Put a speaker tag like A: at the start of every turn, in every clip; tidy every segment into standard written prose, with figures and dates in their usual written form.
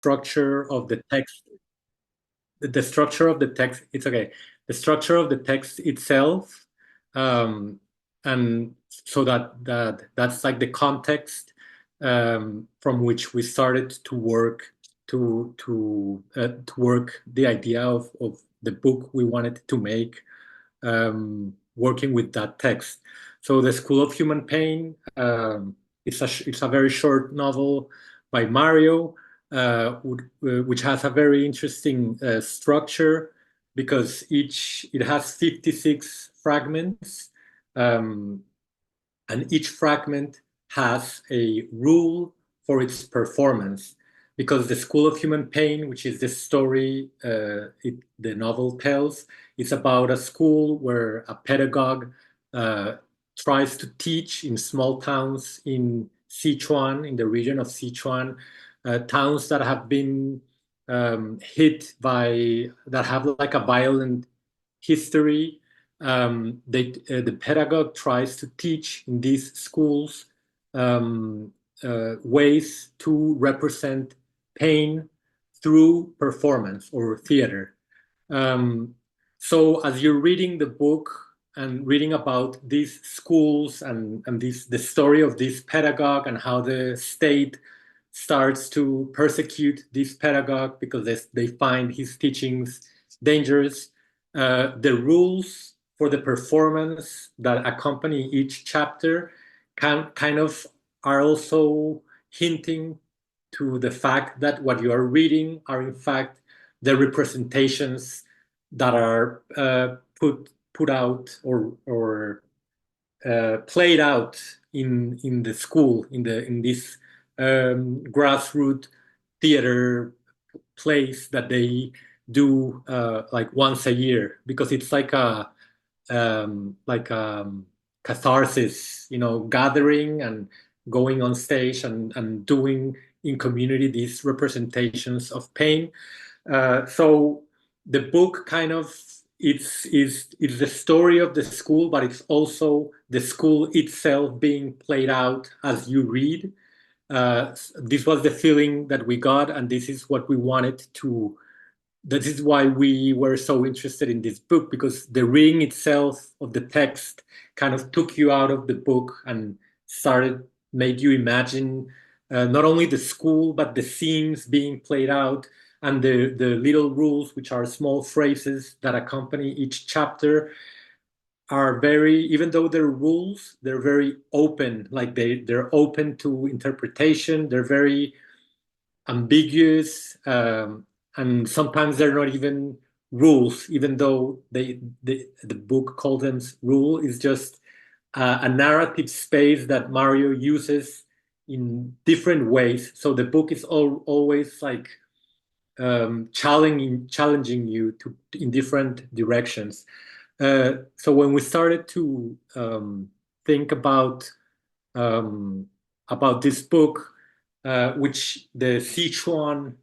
A: structure of the text, the structure of the text, it's okay. The structure of the text itself, um, and so that's like the context from which we started to work to work the idea of the book we wanted to make, working with that text. So the School of Human Pain, it's a very short novel by Mario, which has a very interesting structure because it has 56 fragments, um, and each fragment has a rule for its performance. Because the School of Human Pain, which is the story the novel tells, is about a school where a pedagogue uh, tries to teach in small towns in Sichuan, in the region of Sichuan, towns that have been hit that have like a violent history. The pedagogue tries to teach in these schools ways to represent pain through performance or theater. Um, so as you're reading the book and reading about these schools and the story of this pedagogue and how the state starts to persecute this pedagogue because they find his teachings dangerous, the rules for the performance that accompany each chapter kind of are also hinting to the fact that what you are reading are in fact the representations that are put out or played out in the school in this grassroots theater place that they do like once a year because it's like a catharsis, gathering and going on stage and doing in community these representations of pain. So the book kind of it's the story of the school, but it's also the school itself being played out as you read. This was the feeling that we got, and this is what we wanted to. This is why we were so interested in this book because the reading itself of the text kind of took you out of the book and made you imagine not only the school but the scenes being played out and the little rules, which are small phrases that accompany each chapter, are very, even though they're rules, they're very open. Like they're open to interpretation. They're very ambiguous, and sometimes they're not even rules, even though the book calls them rule. Is just a narrative space that Mario uses in different ways. So the book is always like challenging you to in different directions. So when we started to think um, about this book, which the Sichuan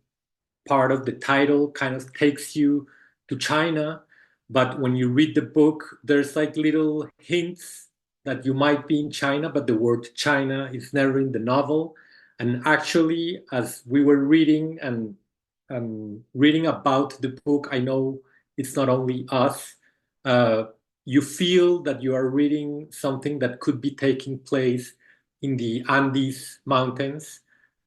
A: part of the title kind of takes you to China, but when you read the book, there's like little hints that you might be in China, but the word China is never in the novel. And actually, as we were reading and reading about the book, I know it's not only us. Uh, you feel that you are reading something that could be taking place in the Andes Mountains,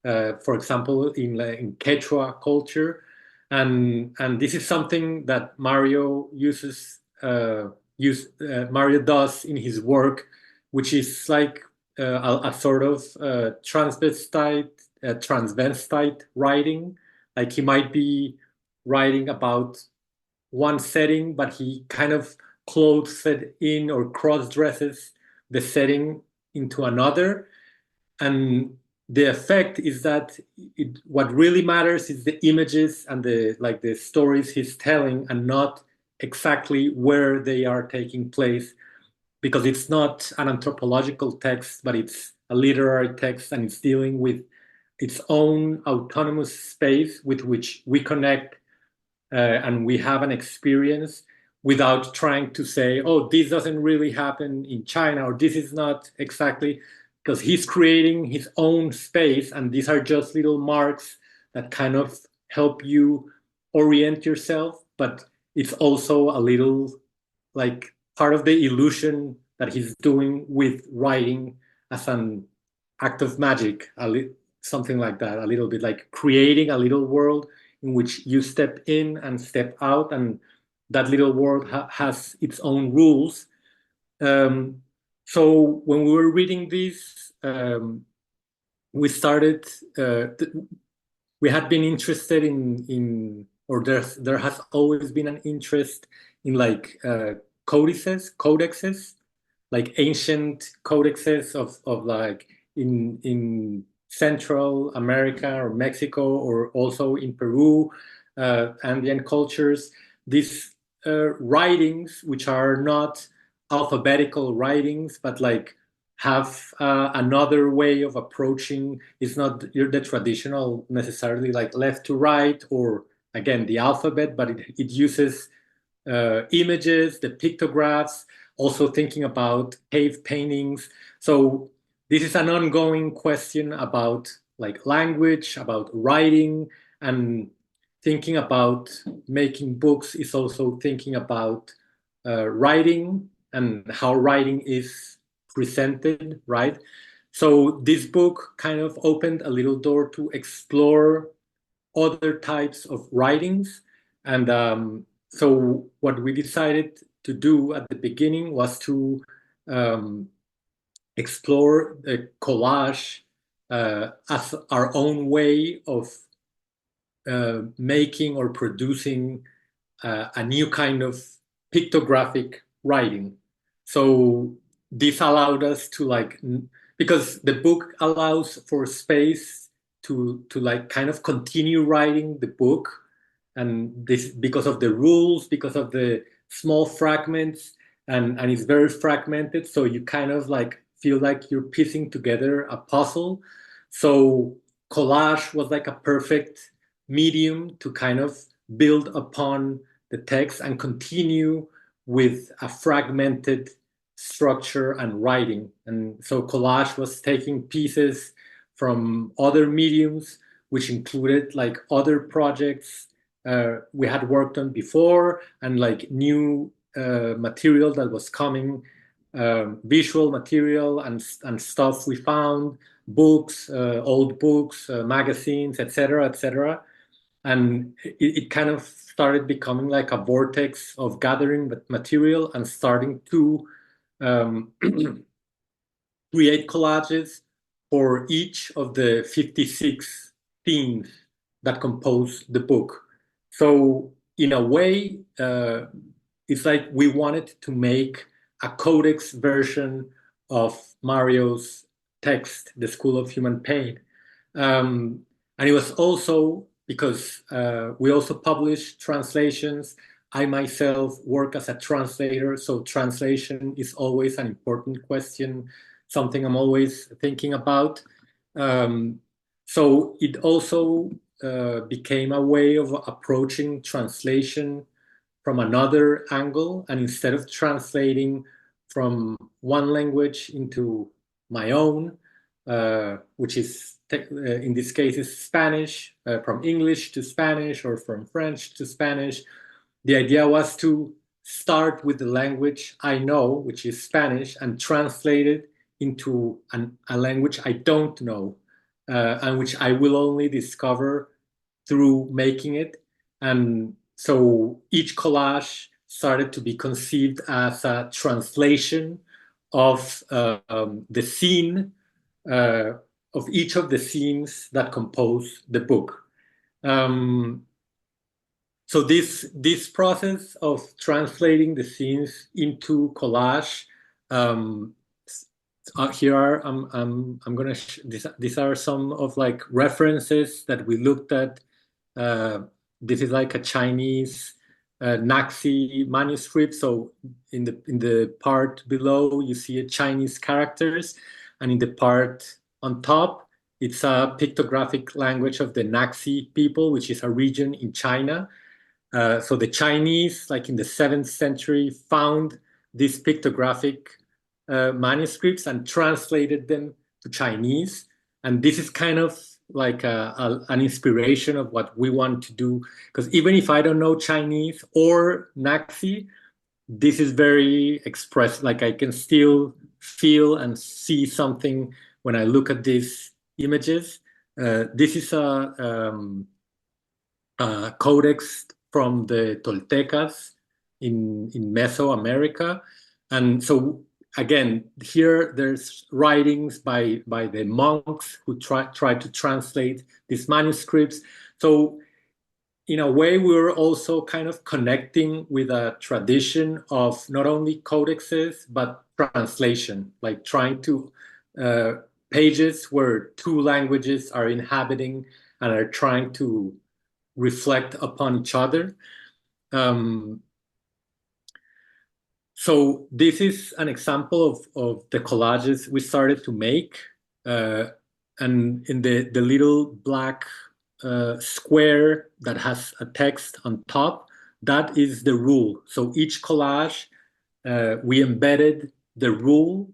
A: for example, in Quechua culture, and this is something that Mario does in his work, which is like a sort of transvestite writing. Like he might be writing about one setting, but he kind of clothes it in or cross dresses the setting into another, and the effect is that what really matters is the images and the stories he's telling and not exactly where they are taking place, because it's not an anthropological text but it's a literary text and it's dealing with its own autonomous space with which we connect, and we have an experience without trying to say, oh, this doesn't really happen in China, or this is not exactly, because he's creating his own space, and these are just little marks that kind of help you orient yourself, but it's also a little like part of the illusion that he's doing with writing as an act of magic, something like that, a little bit like creating a little world in which you step in and step out, and that little world has its own rules. Um, so when we were reading this, we started. We had been interested or there has always been an interest in like codexes, like ancient codexes of like in Central America or Mexico, or also in Peru, Andean cultures. These writings, which are not alphabetical writings, but like have another way of approaching. It's not the traditional necessarily like left to right or again the alphabet, but it uses images, the pictographs, also thinking about cave paintings. So this is an ongoing question about like language, about writing, and thinking about making books is also thinking about writing and how writing is presented, right? So this book kind of opened a little door to explore other types of writings. And so what we decided to do at the beginning was to um, explore the collage as our own way of making or producing a new kind of pictographic writing. So this allowed us to like, because the book allows for space to like kind of continue writing the book, and this because of the rules, because of the small fragments, and it's very fragmented, so you kind of like feel like you're piecing together a puzzle. So collage was like a perfect medium to kind of build upon the text and continue with a fragmented structure and writing. And so collage was taking pieces from other mediums, which included like other projects we had worked on before, and like new material that was coming, visual material and stuff we found, books, old books, magazines, etc., etc. And it kind of started becoming like a vortex of gathering material and starting to um, create collages for each of the 56 themes that compose the book. So in a way, it's like we wanted to make a codex version of Mario's text, The School of Human Pain. And it was also because we also publish translations. I myself work as a translator, so translation is always an important question, something I'm always thinking about. Um, so it also became a way of approaching translation from another angle. And instead of translating from one language into my own, which is in this case is Spanish, from English to Spanish or from French to Spanish, the idea was to start with the language I know, which is Spanish, and translate it into a language I don't know, and which I will only discover through making it. And so each collage started to be conceived as a translation of the scene, uh, of each of the scenes that compose the book. Um, so this process of translating the scenes into collage, um, here are I'm gonna these are some of like references that we looked at. Uh, this is like a Chinese Naxi manuscript. So in the part below you see a Chinese characters, and in the part on top it's a pictographic language of the Naxi people, which is a region in China. So the Chinese, like in the 7th century, found these pictographic manuscripts and translated them to Chinese. And this is kind of like an inspiration of what we want to do. Because even if I don't know Chinese or Naxi, this is very expressive. Like I can still feel and see something when I look at these images. This is a codex from the Toltecas in Mesoamerica, and so again here there's writings by the monks who try to translate these manuscripts. So in a way, we were also kind of connecting with a tradition of not only codexes, but translation, like trying to uh, pages where two languages are inhabiting and are trying to reflect upon each other. Um, so this is an example of the collages we started to make. Uh, and in the little black square that has a text on top, that is the rule. So each collage, we embedded the rule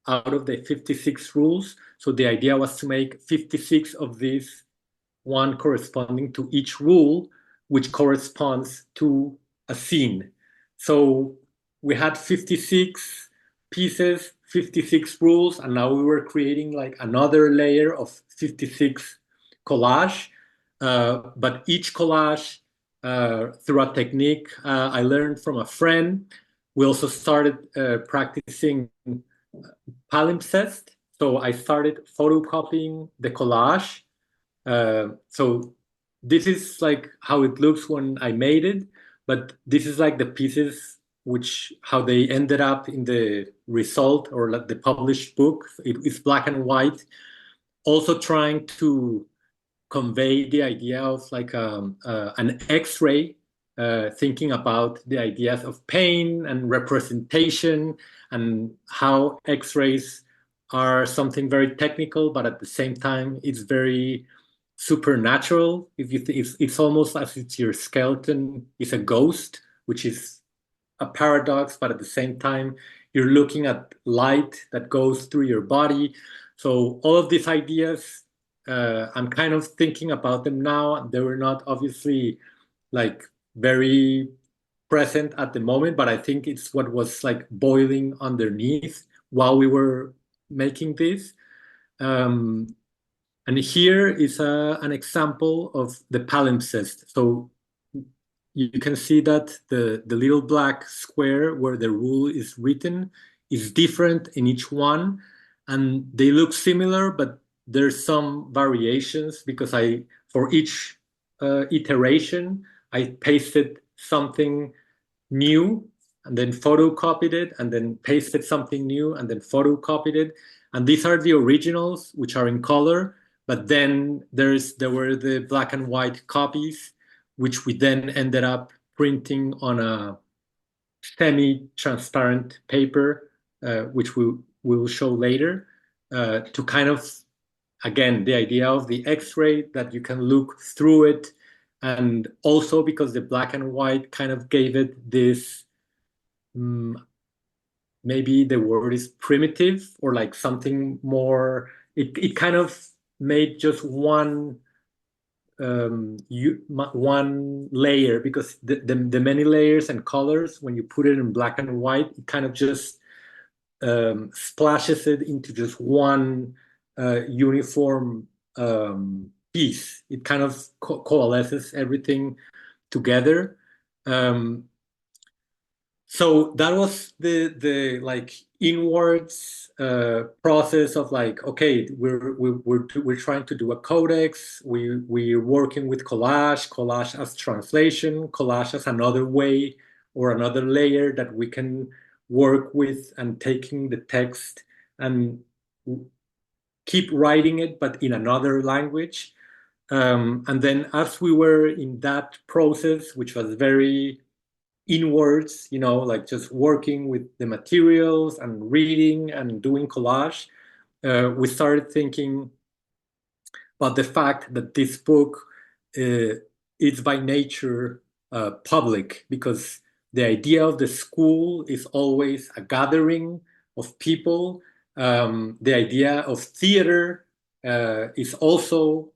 A: out of the 56 rules. So the idea was to make 56 of these, one corresponding to each rule, which corresponds to a scene. So we had 56 pieces, 56 rules, and now we were creating like another layer of 56 collage. But each collage, through a technique I learned from a friend, we also started practicing palimpsest. So I started photocopying the collage. So this is like how it looks when I made it, but this is like the pieces which how they ended up in the result or like the published book. It's black and white, also trying to convey the idea of like an X-ray, thinking about the ideas of pain and representation and how X-rays are something very technical, but at the same time, it's very supernatural. If you it's almost as if your skeleton is a ghost, which is a paradox, but at the same time, you're looking at light that goes through your body. So all of these ideas, I'm kind of thinking about them now. They were not obviously like very present at the moment, but I think it's what was like boiling underneath while we were making this. Um, and here is an example of the palimpsest. So you can see that the little black square where the rule is written is different in each one, and they look similar, but there's some variations because for each iteration, I pasted something new and then photocopied it and then pasted something new and then photocopied it. And these are the originals, which are in color, but then there were the black and white copies, which we then ended up printing on a semi-transparent paper, which we will show later, to kind of, again, the idea of the X-ray that you can look through it, and also because the black and white kind of gave it this, maybe the word is primitive or like something more. It kind of made just one layer, because the many layers and colors, when you put it in black and white, it kind of just splashes it into just one uniform piece. It kind of coalesces everything together. Um, so that was the like inwards process of like, okay, we're trying to do a codex. We're working with collage as translation, collage as another way or another layer that we can work with, and taking the text and keep writing it, but in another language. And then as we were in that process, which was very inwards, like just working with the materials and reading and doing collage, we started thinking about the fact that this book is by nature public, because the idea of the school is always a gathering of people. The idea of theater is also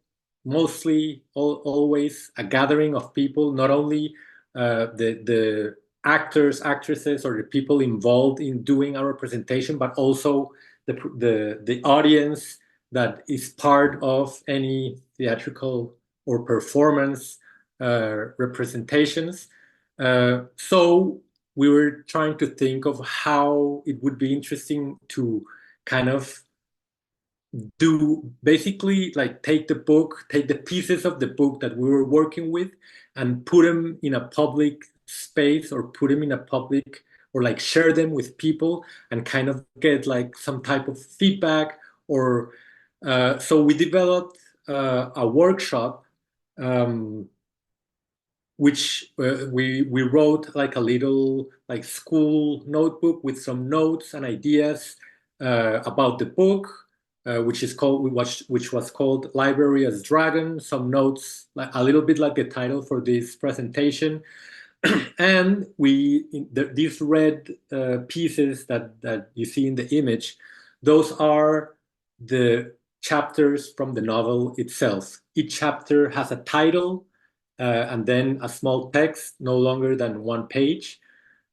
A: mostly always a gathering of people, not only the actors, actresses, or the people involved in doing our representation, but also the audience that is part of any theatrical or performance representations. So we were trying to think of how it would be interesting to kind of do basically like take the book, take the pieces of the book that we were working with and put them in a public space or put them in a public or like share them with people and kind of get like some type of feedback or so we developed a workshop um, which we wrote like a little like school notebook with some notes and ideas about the book, which was called Library as Dragon. Some notes, like a little bit like the title for this presentation, and these red pieces that you see in the image, those are the chapters from the novel itself. Each chapter has a title and then a small text, no longer than one page.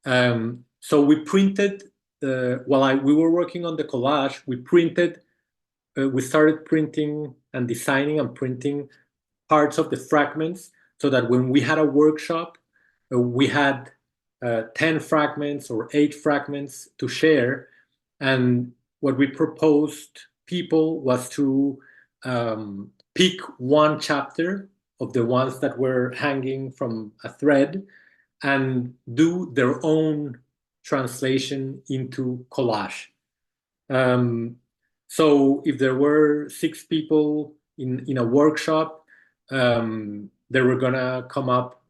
A: So we printed, while we were working on the collage, we started printing and designing and printing parts of the fragments so that when we had a workshop, we had 10 fragments or 8 fragments to share. And what we proposed people was to pick one chapter of the ones that were hanging from a thread and do their own translation into collage. Um, so if there were 6 people in a workshop, they were gonna come up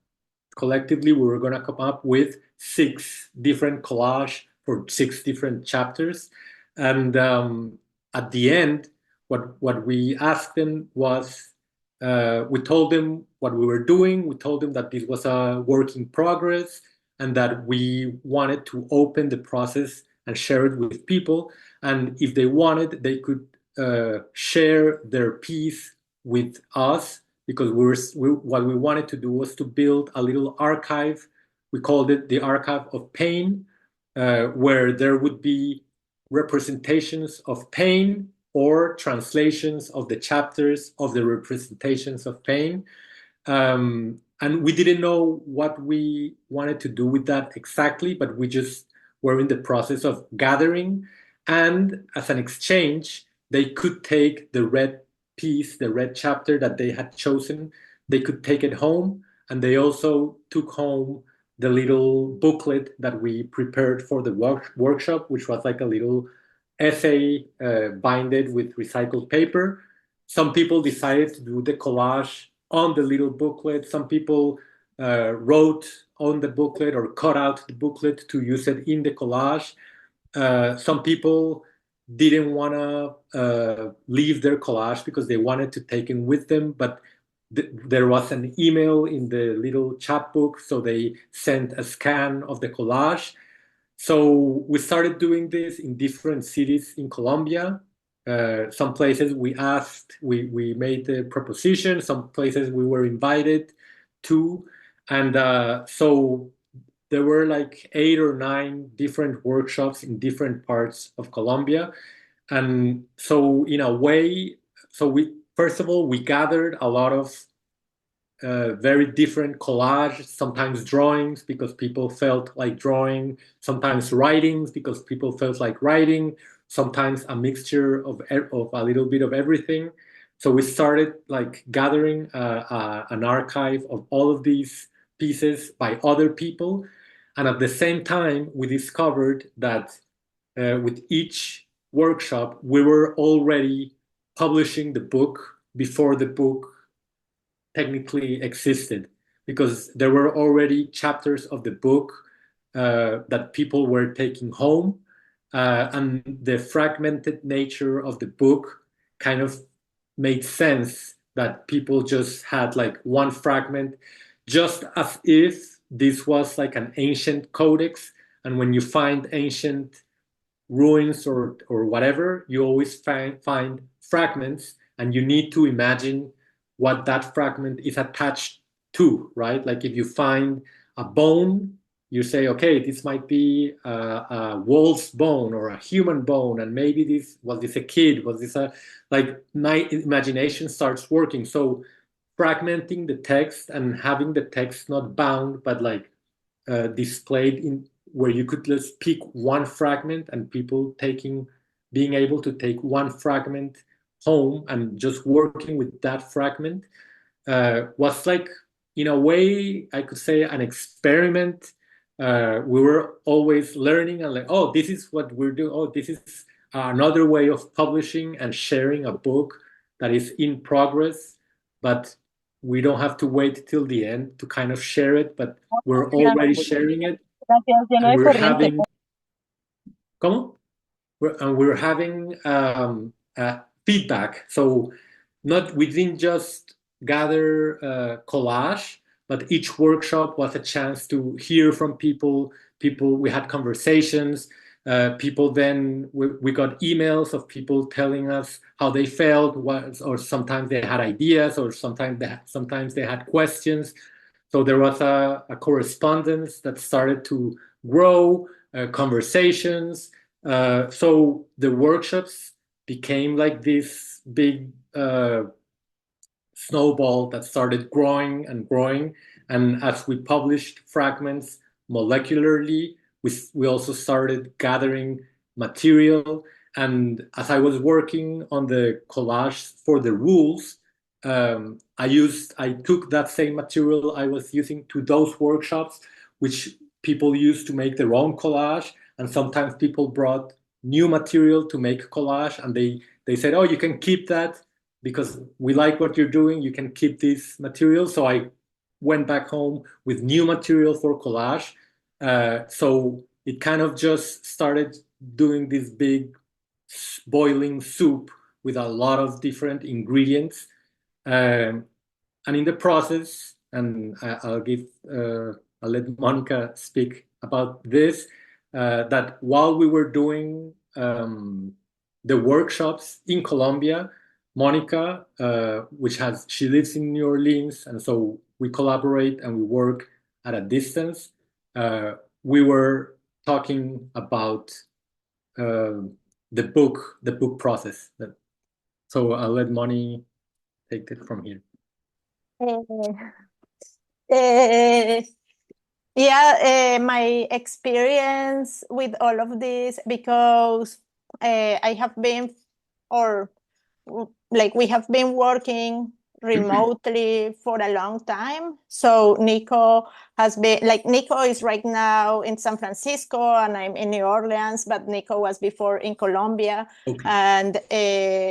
A: collectively. We were gonna come up with 6 different collage for 6 different chapters, and at the end, what we asked them was, we told them what we were doing. We told them that this was a work in progress and that we wanted to open the process and share it with people. And if they wanted, they could share their piece with us because what we wanted to do was to build a little archive. We called it the Archive of Pain, where there would be representations of pain or translations of the chapters of the representations of pain. And we didn't know what we wanted to do with that exactly, but we just were in the process of gathering. And as an exchange, they could take the red piece, the red chapter that they had chosen, they could take it home. And they also took home the little booklet that we prepared for the workshop, which was like a little essay binded with recycled paper. Some people decided to do the collage on the little booklet. Some people wrote on the booklet or cut out the booklet to use it in the collage. Some people didn't want to leave their collage because they wanted to take it with them, but there was an email in the little chapbook, so they sent a scan of the collage. So we started doing this in different cities in Colombia. Some places we made the proposition, some places we were invited to. And so there were like 8 or 9 different workshops in different parts of Colombia. And so in a way, so we, first of all, we gathered a lot of very different collage, sometimes drawings because people felt like drawing, sometimes writings because people felt like writing, sometimes a mixture of a little bit of everything. So we started like gathering an archive of all of these pieces by other people. And at the same time, we discovered that with each workshop, we were already publishing the book before the book technically existed because there were already chapters of the book that people were taking home. And the fragmented nature of the book kind of made sense that people just had like one fragment, just as if this was like an ancient codex. And when you find ancient ruins or whatever, you always find fragments, and you need to imagine what that fragment is attached to, right? Like if you find a bone, you say, okay, this might be a wolf's bone or a human bone, and maybe this was this a kid, was this a like my imagination starts working. So fragmenting the text and having the text not bound, but like displayed in where you could just pick one fragment and people being able to take one fragment home and just working with that fragment was like, in a way, I could say an experiment. We were always learning and like, oh, this is what we're doing. Oh, this is another way of publishing and sharing a book that is in progress, but we don't have to wait till the end to kind of share it, but we're already sharing it
B: Gracias, lleno
A: and
B: de
A: we're
B: corriente.
A: having, ¿cómo? We're having feedback. So not we didn't just gather collage, but each workshop was a chance to hear from people. People we had conversations. People then we got emails of people telling us how they felt, or sometimes they had ideas, or sometimes they had questions. So there was a correspondence that started to grow, conversations. So the workshops became like this big snowball that started growing and growing. And as we published fragments molecularly, we also started gathering material. And as I was working on the collage for the rules, I took that same material I was using to those workshops, which people used to make their own collage. And sometimes people brought new material to make collage, and they said, "Oh, you can keep that because we like what you're doing. You can keep this material." So I went back home with new material for collage. So it kind of just started doing this big boiling soup with a lot of different ingredients. Um, and in the process, and I'll let Monica speak about this, that while we were doing the workshops in Colombia, Monica, she lives in New Orleans, and so we collaborate and we work at a distance. We were talking about uh, the book process. So I'll let Moni take it from here.
B: Eh, eh, yeah, my experience with all of this, because I have been, or like we have been working remotely for a long time. So Nico is right now in San Francisco and I'm in New Orleans, but Nico was before in Colombia.
A: Okay.
B: And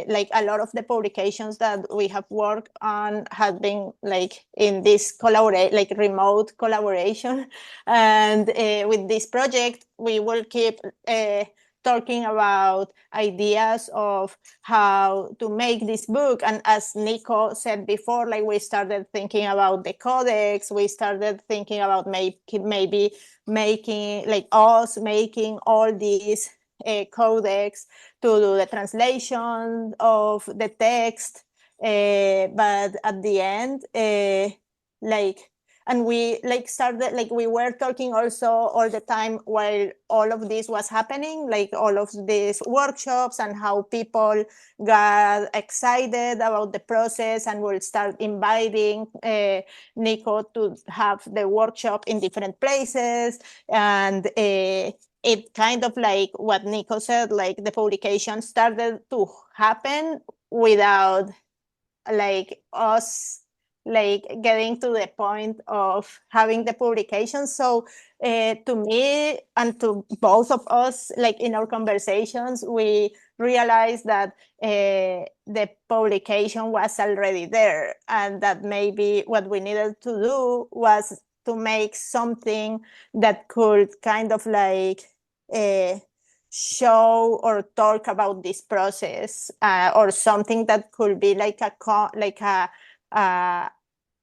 B: like a lot of the publications that we have worked on have been like in this remote collaboration. And with this project, we will keep talking about ideas of how to make this book. And as Nico said before, like we started thinking about the codex, we started thinking about maybe making all these codex to do the translation of the text. But at the end, like and we we were talking also all the time while all of this was happening, like all of these workshops, and how people got excited about the process and will start inviting Nico to have the workshop in different places. And it kind of like what Nico said, like the publication started to happen without like us like getting to the point of having the publication. So to me and to both of us, like in our conversations, we realized that the publication was already there, and that maybe what we needed to do was to make something that could kind of like show or talk about this process, or something that could be like a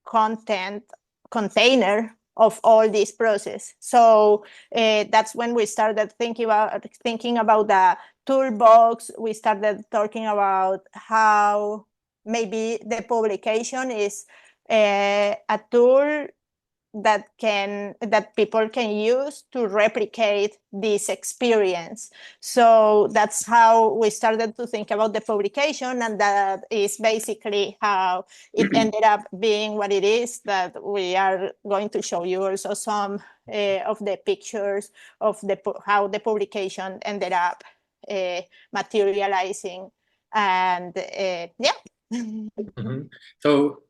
B: content container of all this process. So that's when we started thinking about the toolbox. We started talking about how maybe the publication is a tool that people can use to replicate this experience. So that's how we started to think about the publication, and that is basically how it ended up being what it is, that we are going to show you also some of the pictures of how the publication ended up materializing. And yeah.
A: Mm-hmm. So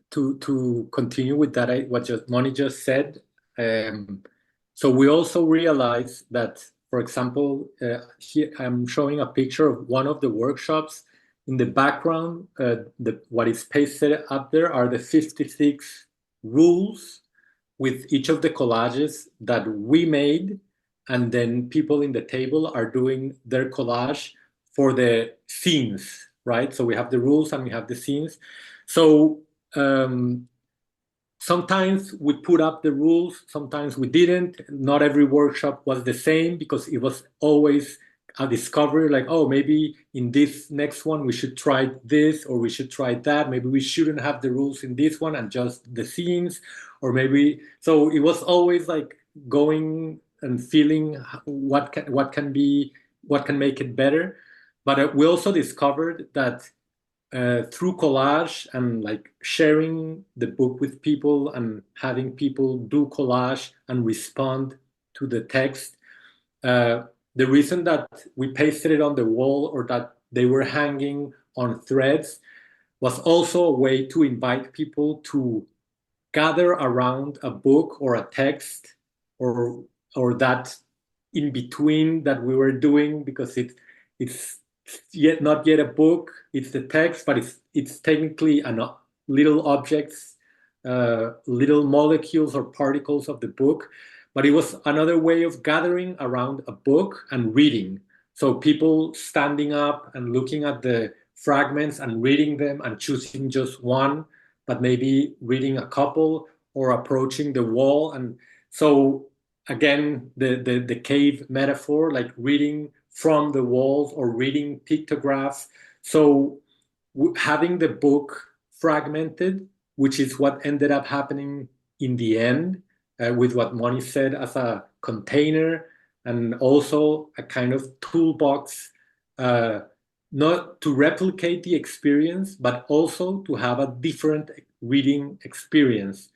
A: to continue with that, what Moni just said. So we also realized that, for example, here I'm showing a picture of one of the workshops. In the background, what is pasted up there are the 56 rules with each of the collages that we made, and then people in the table are doing their collage for the scenes, right? So we have the rules and we have the scenes. So sometimes we put up the rules, sometimes we didn't. Not every workshop was the same because it was always a discovery, like, oh, maybe in this next one we should try this or we should try that. Maybe we shouldn't have the rules in this one and just the scenes, or maybe. So it was always like going and feeling what can make it better. But we also discovered that through collage and like sharing the book with people and having people do collage and respond to the text. The reason that we pasted it on the wall or that they were hanging on threads was also a way to invite people to gather around a book or a text or that in between that we were doing, because it's yet not yet a book, it's the text, but it's technically little objects, little molecules or particles of the book. But it was another way of gathering around a book and reading. So people standing up and looking at the fragments and reading them and choosing just one, but maybe reading a couple or approaching the wall. And so again, the cave metaphor, like reading from the walls or reading pictographs. So having the book fragmented, which is what ended up happening in the end, with what Moni said as a container and also a kind of toolbox, not to replicate the experience, but also to have a different reading experience.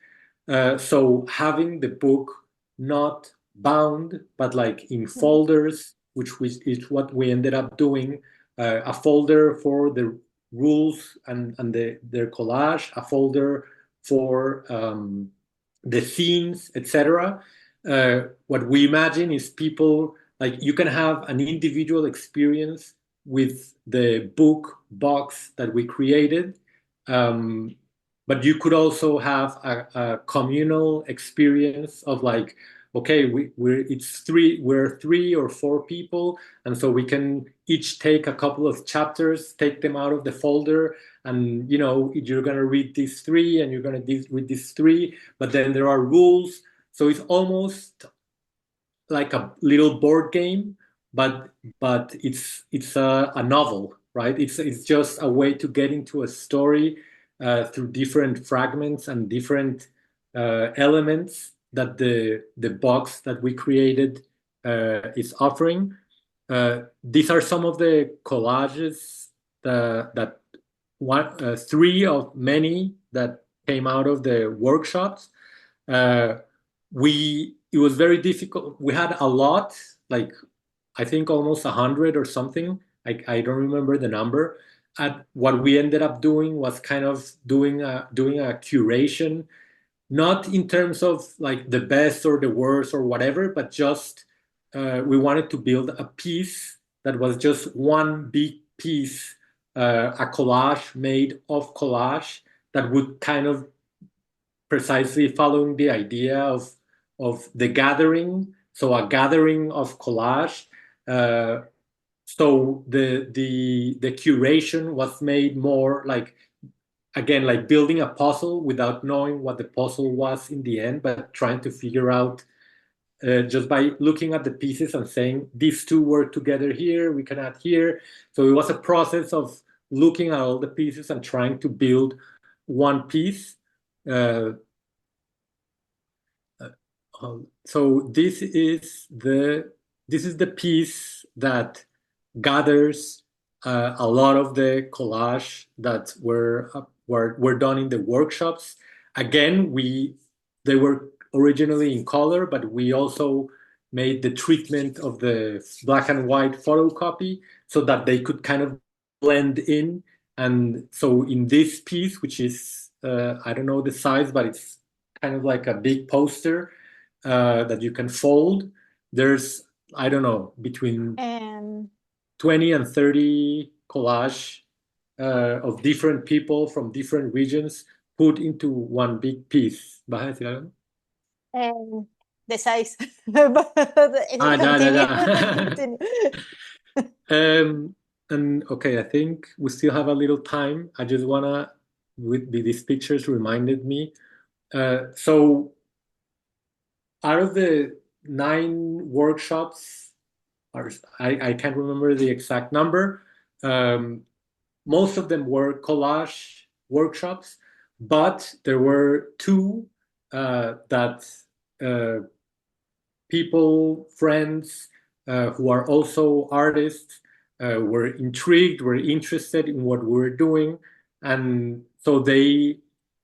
A: So having the book not bound, but like in folders, which is what we ended up doing. A folder for the rules and their collage, a folder for the scenes, etc. What we imagine is people, like, you can have an individual experience with the book box that we created, but you could also have a communal experience of like, okay, we're 3 or 4 people, and so we can each take a couple of chapters, take them out of the folder, and you're going to read these 3 and you're going to read these 3, but then there are rules. So it's almost like a little board game, but it's a novel, right? It's just a way to get into a story through different fragments and different elements that the box that we created is offering. These are some of the collages that 3 of many that came out of the workshops. It was very difficult. We had a lot, like I think almost 100 or something. I don't remember the number. What we ended up doing was kind of doing a curation, not in terms of like the best or the worst or whatever, but just we wanted to build a piece that was just one big piece, a collage made of collage that would kind of precisely following the idea of the gathering, so a gathering of collage. So the curation was made more like, again, like building a puzzle without knowing what the puzzle was in the end, but trying to figure out just by looking at the pieces and saying these 2 work together here, we can add here. So it was a process of looking at all the pieces and trying to build one piece. Uh, so this is the piece that gathers a lot of the collage that were done in the workshops. Again, they were originally in color, but we also made the treatment of the black and white photocopy so that they could kind of blend in. And so in this piece, which is I don't know the size, but it's kind of like a big poster that you can fold. There's, I don't know, between
B: And
A: 20 and 30 collage of different people from different regions put into one big piece. ¿Vas a decir algo?
B: and the size. But
A: Ah, ya, ya,
B: continue.
A: ya.
B: Continue.
A: Um, and okay, I think we still have a little time. I just wanna, these pictures reminded me. So out of the 9 workshops, or I can't remember the exact number. Um, most of them were collage workshops, but there were 2 that uh, people, friends who are also artists were intrigued, were interested in what we were doing. And so they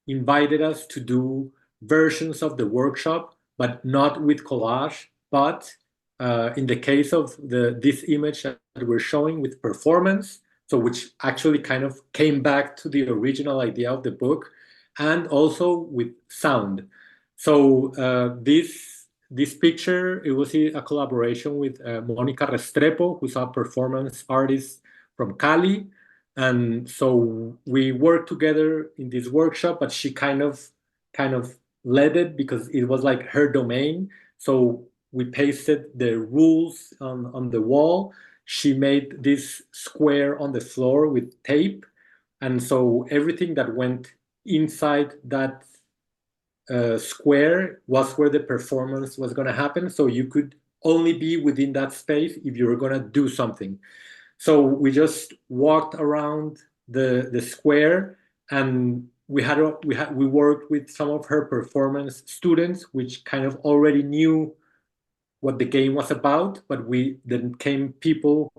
A: invited us to do versions of the workshop, but not with collage, but in the case of this image that we're showing with performance, so which actually kind of came back to the original idea of the book, and also with sound. So this picture, it was a collaboration with Monica Restrepo, who's a performance artist from Cali. And so we worked together in this workshop, but she kind of led it because it was like her domain. So we pasted the rules on the wall. She made this square on the floor with tape. And so everything that went inside that square was where the performance was going to happen. So you could only be within that space if you were going to do something. So we just walked around the square, and we worked with some of her performance students, which kind of already knew what the game was about, but we then came people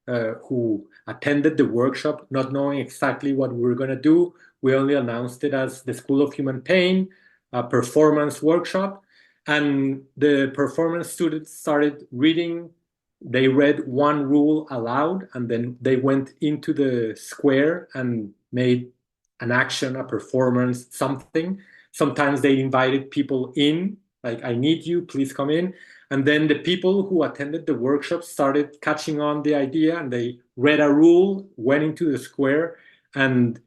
A: who attended the workshop not knowing exactly what we were going to do. We only announced it as the School of Human Pain, a performance workshop. And the performance students started reading. They read one rule aloud, and then they went into the square and made an action, a performance, something. Sometimes they invited people in, like, I need you, please come in. And then the people who attended the workshop started catching on the idea, and they read a rule, went into the square, and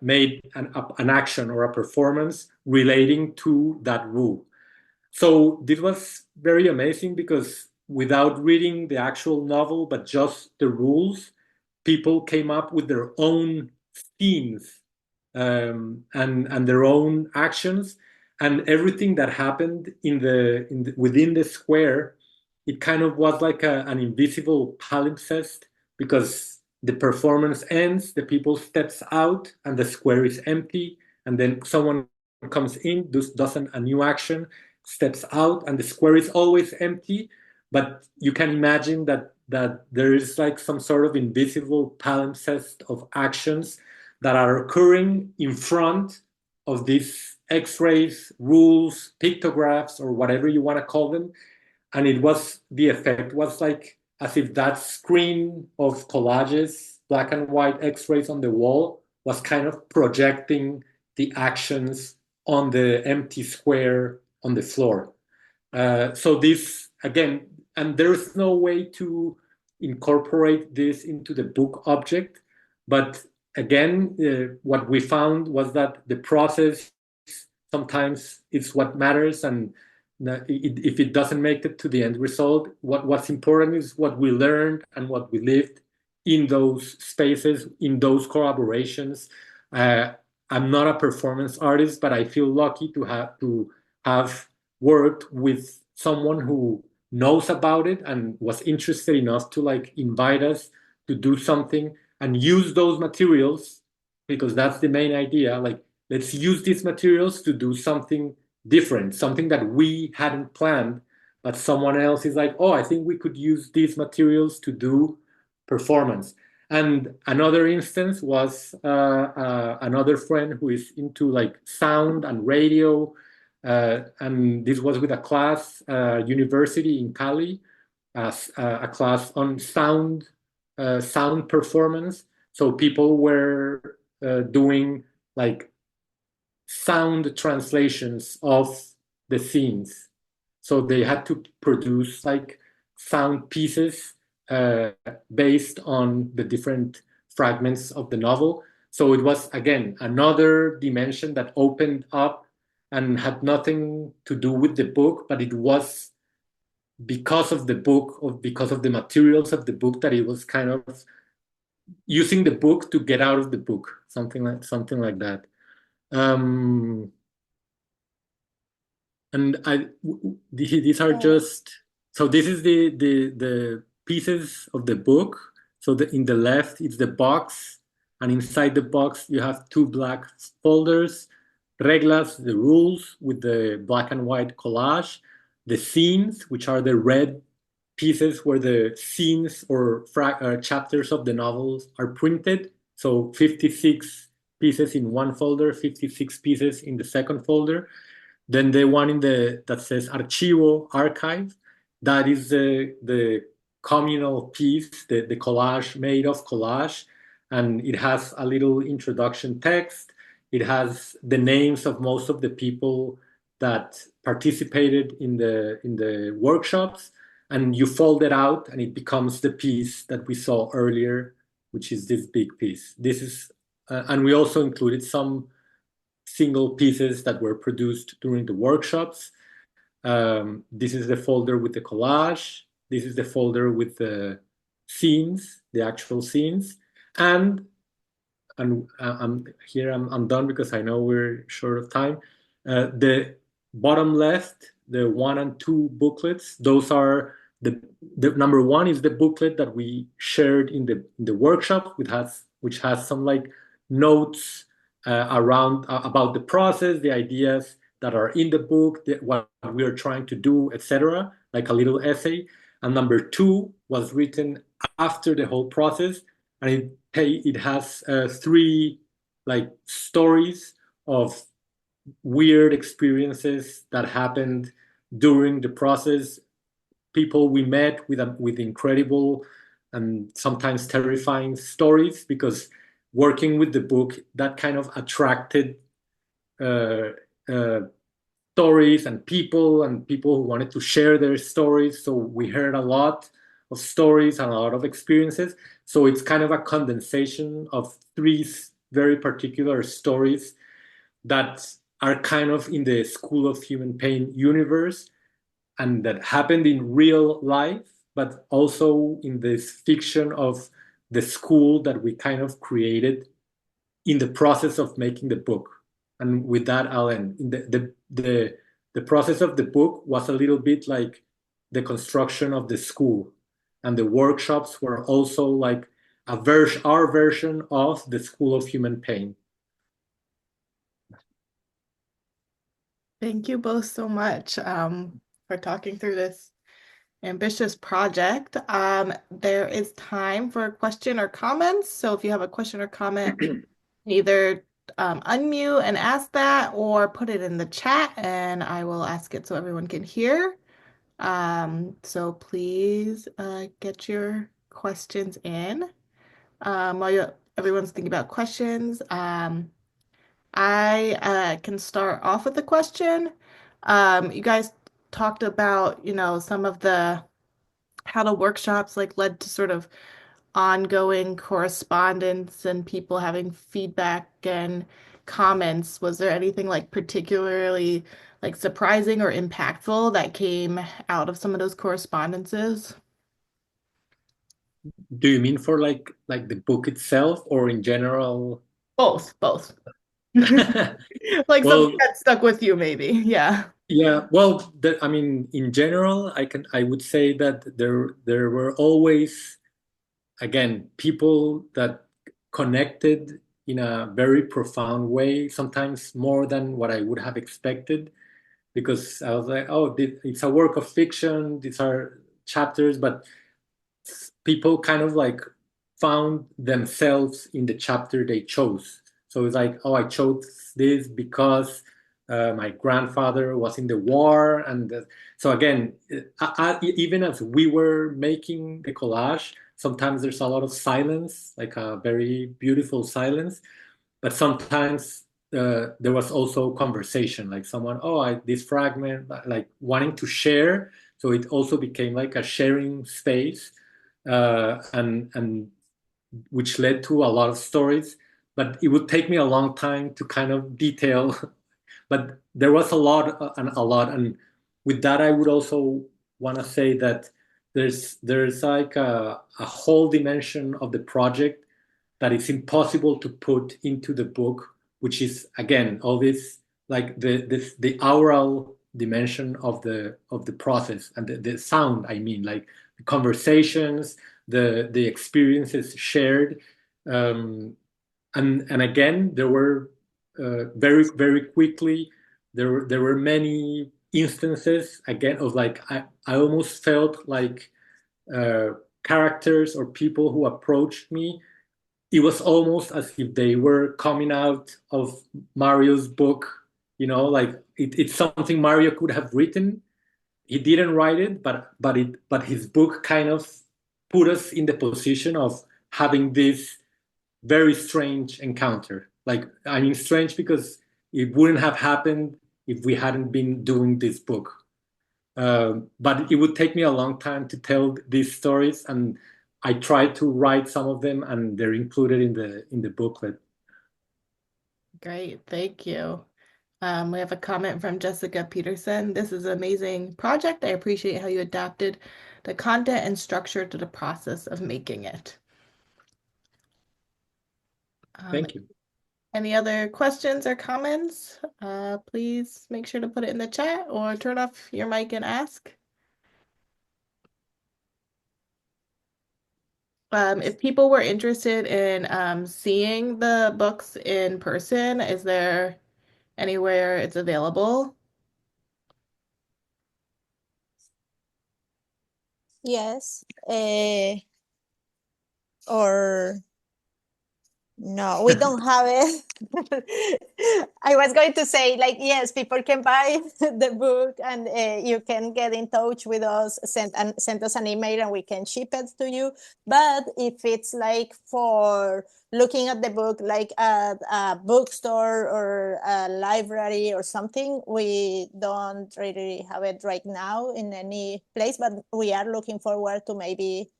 A: made an action or a performance relating to that rule. So this was very amazing because without reading the actual novel, but just the rules, people came up with their own themes and their own actions, and everything that happened within the square, it kind of was like an invisible palimpsest because the performance ends, the people steps out, and the square is empty, and then someone comes in, does a new action, steps out, and the square is always empty. But you can imagine that there is like some sort of invisible palimpsest of actions that are occurring in front of these x-rays, rules, pictographs, or whatever you want to call them. And the effect was like as if that screen of collages, black and white x-rays on the wall, was kind of projecting the actions on the empty square on the floor. So this, again, and there's no way to incorporate this into the book object, but again, what we found was that the process sometimes is what matters, and if it doesn't make it to the end result, what's important is what we learned and what we lived in those spaces, in those collaborations. Uh, I'm not a performance artist, but I feel lucky to have worked with someone who knows about it and was interested enough to like invite us to do something and use those materials, because that's the main idea. Like, let's use these materials to do something different, something that we hadn't planned, but someone else is like, oh, I think we could use these materials to do performance. And another instance was another friend who is into like sound and radio, and this was with a class, university in Cali, a class on sound performance. So people were doing like sound translations of the scenes. So they had to produce like sound pieces uh, based on the different fragments of the novel. So it was, again, another dimension that opened up and had nothing to do with the book, but it was because of the book, or because of the materials of the book, that it was kind of using the book to get out of the book, something like that. Um, and these are just, so this is the pieces of the book. So in the left it's the box, and inside the box you have two black folders: reglas, the rules with the black and white collage; the scenes, which are the red pieces where the scenes or chapters of the novels are printed. So 56 pieces in one folder, 56 pieces in the second folder. Then the one in the that says archivo, archive, that is the communal piece, the collage made of collage, and it has a little introduction text. It has the names of most of the people that participated in the workshops, and you fold it out, and it becomes the piece that we saw earlier, which is this big piece. This is, and we also included some single pieces that were produced during the workshops. This is the folder with the collage. This is the folder with the scenes, the actual scenes. And I'm here, I'm done because I know we're short of time. The bottom left, the 1 and 2 booklets, those are the number 1 is the booklet that we shared in the workshop, which has some like notes around about the process, the ideas that are in the book, what we are trying to do, etc., like a little essay. And number 2 was written after the whole process, and it has 3 like stories of weird experiences that happened during the process, people we met with incredible and sometimes terrifying stories, because working with the book, that kind of attracted uh, uh, stories and people who wanted to share their stories. So we heard a lot of stories and a lot of experiences. So it's kind of a condensation of 3 very particular stories that are kind of in the School of Human Pain universe, and that happened in real life, but also in this fiction of the school that we kind of created in the process of making the book. And with that, I'll end. The process of the book was a little bit like the construction of the school, and the workshops were also like our version of the School of Human Pain.
C: Thank you both so much for talking through this ambitious project. There is time for a question or comments. So if you have a question or comment, either unmute and ask that, or put it in the chat and I will ask it so everyone can hear. So please get your questions in. While everyone's thinking about questions, I can start off with a question. You guys talked about, some of how the workshops like led to sort of ongoing correspondence and people having feedback and comments. Was there anything like particularly like surprising or impactful that came out of some of those correspondences?
A: Do you mean for like the book itself, or in general?
C: Both. Like
A: Well,
C: something that stuck with you, maybe. Yeah.
A: yeah, well, I mean, in general, I would say that there were always, again, people that connected in a very profound way, sometimes more than what I would have expected, because I was like, oh, it's a work of fiction, these are chapters, but people kind of like found themselves in the chapter they chose. So it's like, oh, I chose this because my grandfather was in the war. And so again, even as we were making the collage, sometimes there's a lot of silence, like a very beautiful silence. But sometimes there was also conversation, like someone, oh, this fragment, like wanting to share. So it also became like a sharing space, and which led to a lot of stories. But it would take me a long time to kind of detail. But there was a lot and a lot, and with that, I would also want to say that there's like a whole dimension of the project that it's impossible to put into the book, which is again all this like the aural dimension of the process and the sound. I mean, like the conversations, the experiences shared, and again there were very quickly there were many instances again of like I almost felt like uh, characters or people who approached me, it was almost as if they were coming out of Mario's book, like it's something Mario could have written. He didn't write it, but his book kind of put us in the position of having this very strange encounter. Like, I mean, strange because it wouldn't have happened if we hadn't been doing this book. But it would take me a long time to tell these stories, and I tried to write some of them, and they're included in the booklet.
C: Great, thank you. We have a comment from Jessica Peterson. This is an amazing project. I appreciate how you adapted the content and structure to the process of making it.
A: Thank you.
C: Any other questions or comments? Please make sure to put it in the chat or turn off your mic and ask. If people were interested in seeing the books in person, is there anywhere it's available?
B: Yes. Or no, we don't have it. I was going to say, like, yes, people can buy the book, and you can get in touch with us, send us an email, and we can ship it to you. But if it's like for looking at the book, like at a bookstore or a library or something, we don't really have it right now in any place. But we are looking forward to maybe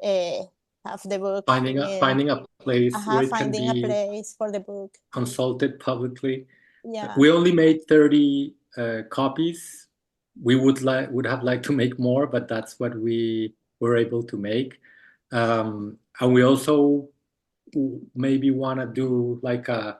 B: uh, have the book
A: Finding a place where it can
B: finding a
A: be
B: place for the book.
A: consulted publicly.
B: Yeah.
A: We only made 30 copies. We would have liked to make more, but that's what we were able to make. And we also maybe want to do like a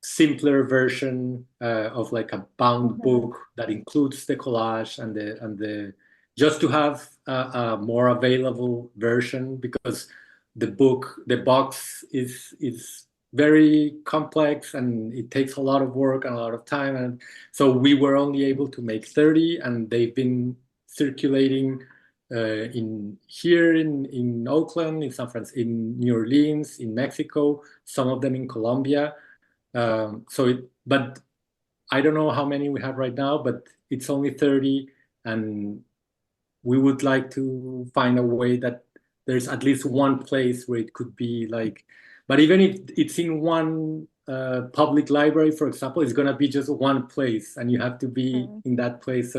A: simpler version of like a bound book that includes the collage and the just to have a more available version, because the box is very complex and it takes a lot of work and a lot of time, and so we were only able to make 30, and they've been circulating in here in Oakland, in San Francisco, in New Orleans, in Mexico, some of them in Colombia. But I don't know how many we have right now, but it's only 30, and we would like to find a way that there's at least one place where it could be like, but even if it's in one public library, for example, it's gonna be just one place, and you have to be in that place.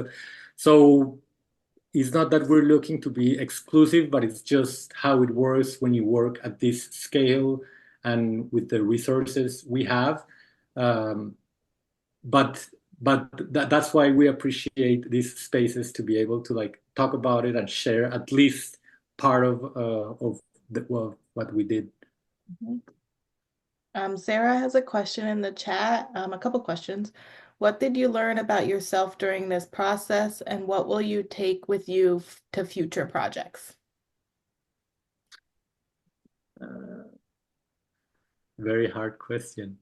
A: So it's not that we're looking to be exclusive, but it's just how it works when you work at this scale and with the resources we have. Um, but that's why we appreciate these spaces, to be able to like talk about it and share at least part of what we did.
C: Sarah has a question in the chat, a couple questions. What did you learn about yourself during this process, and what will you take with you to future projects?
A: Very hard question.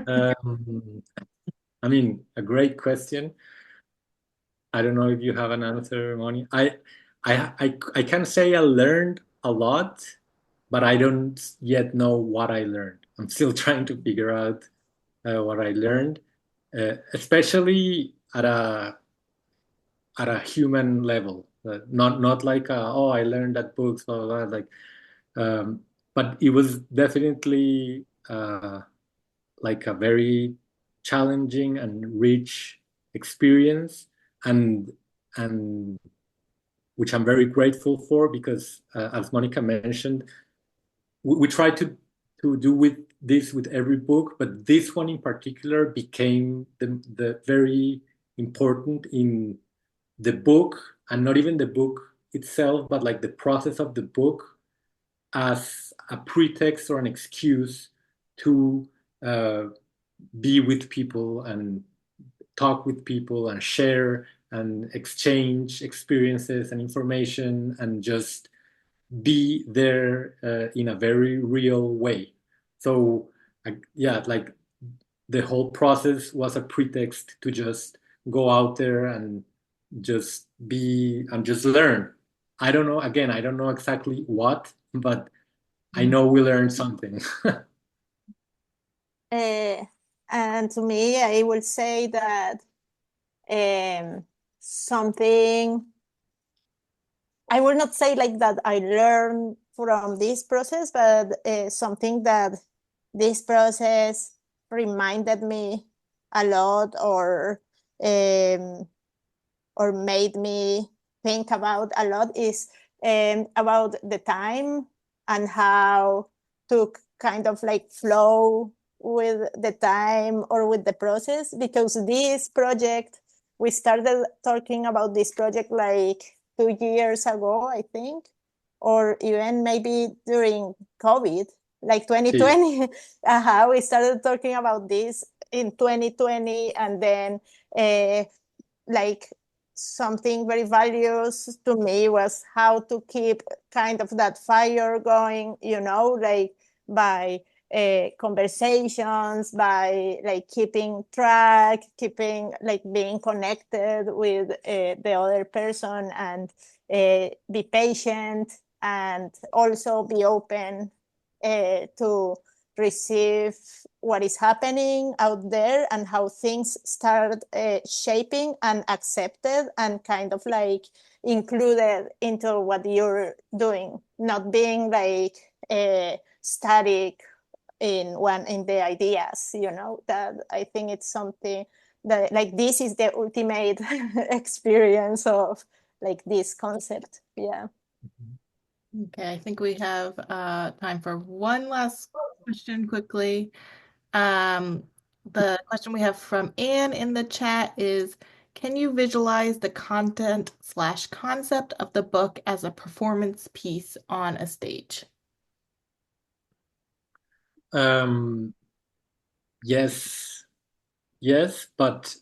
A: Um, I mean, a great question. I don't know if you have an answer, Moni. I can say I learned a lot, but I don't yet know what I learned. I'm still trying to figure out what I learned, especially at a human level. Not like oh, I learned that books, blah blah blah. Like, but it was definitely like a very challenging and rich experience, and and which I'm very grateful for because, as Monica mentioned, we try to do with this with every book, but this one in particular became the very important in the book, and not even the book itself, but like the process of the book as a pretext or an excuse to uh, be with people and talk with people and share and exchange experiences and information and just be there in a very real way. So yeah, like the whole process was a pretext to just go out there and just be and just learn. I don't know, again, I don't know exactly what, but I know we learned something.
B: Uh, and to me, I will say that something, I will not say like that I learned from this process, but something that this process reminded me a lot, um, or made me think about a lot is about the time and how to kind of like flow with the time or with the process, because this project, we started talking about this project like 2 years ago, I think, or even maybe during COVID, like
A: Sí.
B: 2020. We started talking about this in 2020, and then like something very valuous to me was how to keep kind of that fire going, like by conversations, by like keeping track, keeping like being connected with the other person, and be patient, and also be open to receive what is happening out there and how things start shaping and accepted and kind of like included into what you're doing, not being like static in the ideas, that I think it's something that like this is the ultimate experience of like this concept. Yeah.
C: Okay, I think we have time for one last question quickly. Um, the question we have from Anne in the chat is, can you visualize the content/concept of the book as a performance piece on a stage?
A: um, yes, yes, but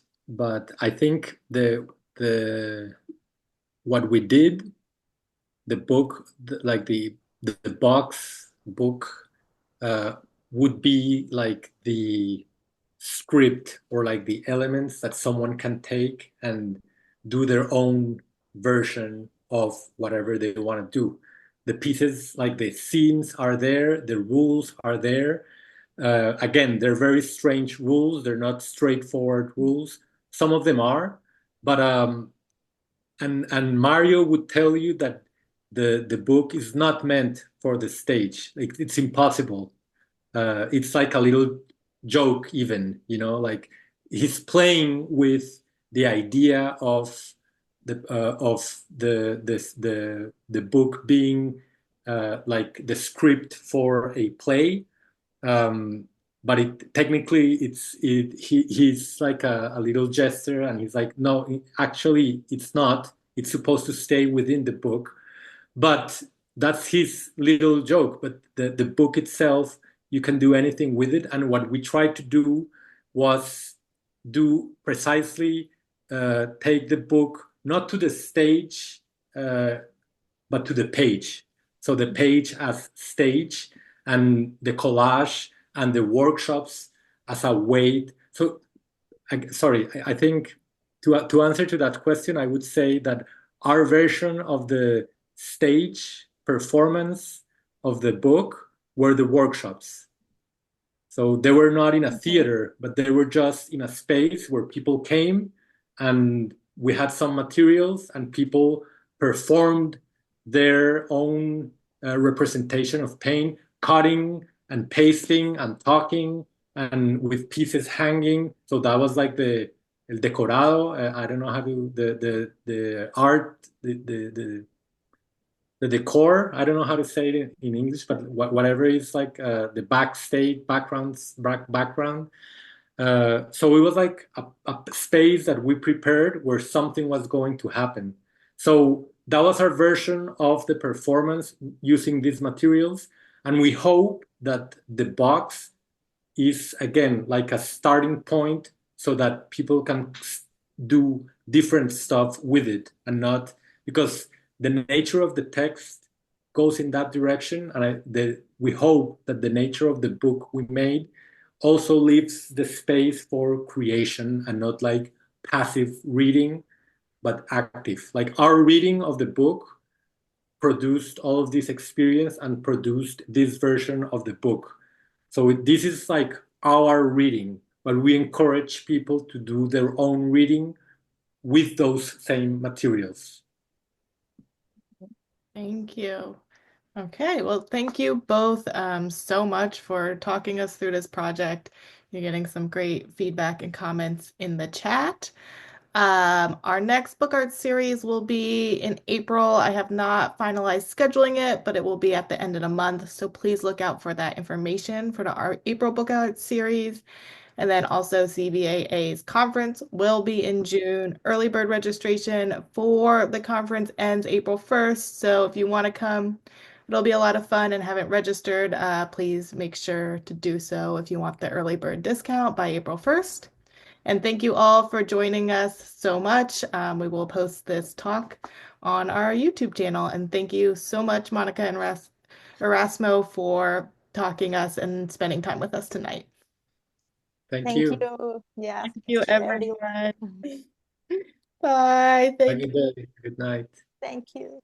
A: I think the what we did, the book, like the box book, uh, would be like the script or like the elements that someone can take and do their own version of whatever they want to do. The pieces, like the scenes are there, the rules are there. Again, they're very strange rules. They're not straightforward rules. Some of them are, but and Mario would tell you that the book is not meant for the stage. Like it's impossible. It's like a little joke, even, like he's playing with the idea of the book being like the script for a play. But technically he's like a little jester, and he's like, no, actually it's not. It's supposed to stay within the book, but that's his little joke. But the book itself, you can do anything with it. And what we tried to do was do precisely take the book not to the stage, but to the page. So the page as stage, and the collage and the workshops as a way. So, I think to answer to that question, I would say that our version of the stage performance of the book were the workshops. So they were not in a theater, but they were just in a space where people came and we had some materials and people performed their own representation of pain, cutting and pasting and talking and with pieces hanging. So that was like the el decorado. I don't know how to the art, the decor. I don't know how to say it in English, but whatever is like the backstage background. So it was like a space that we prepared where something was going to happen. So that was our version of the performance using these materials, and we hope that the box is again like a starting point so that people can do different stuff with it and not because the nature of the text goes in that direction, and we hope that the nature of the book we made also leaves the space for creation and not like passive reading but active. Like our reading of the book produced all of this experience and produced this version of the book. So this is like our reading, but we encourage people to do their own reading with those same materials.
C: Thank you. Okay, well, thank you both so much for talking us through this project. You're getting some great feedback and comments in the chat. Our next book art series will be in April. I have not finalized scheduling it, but it will be at the end of the month. So please look out for that information for the April book art series. And then also CBAA's conference will be in June. Early bird registration for the conference ends April 1st. So if you want to come, it'll be a lot of fun and haven't registered, please make sure to do so if you want the early bird discount by April 1st. And thank you all for joining us so much. We will post this talk on our YouTube channel. And thank you so much, Monica and Erasmo, for talking us and spending time with us tonight.
A: Thank
B: Thank
A: you.
B: you. Yeah.
C: Thank you,
B: Everyone.
C: everyone. Bye.
A: Have a good day. Good night.
B: Thank you.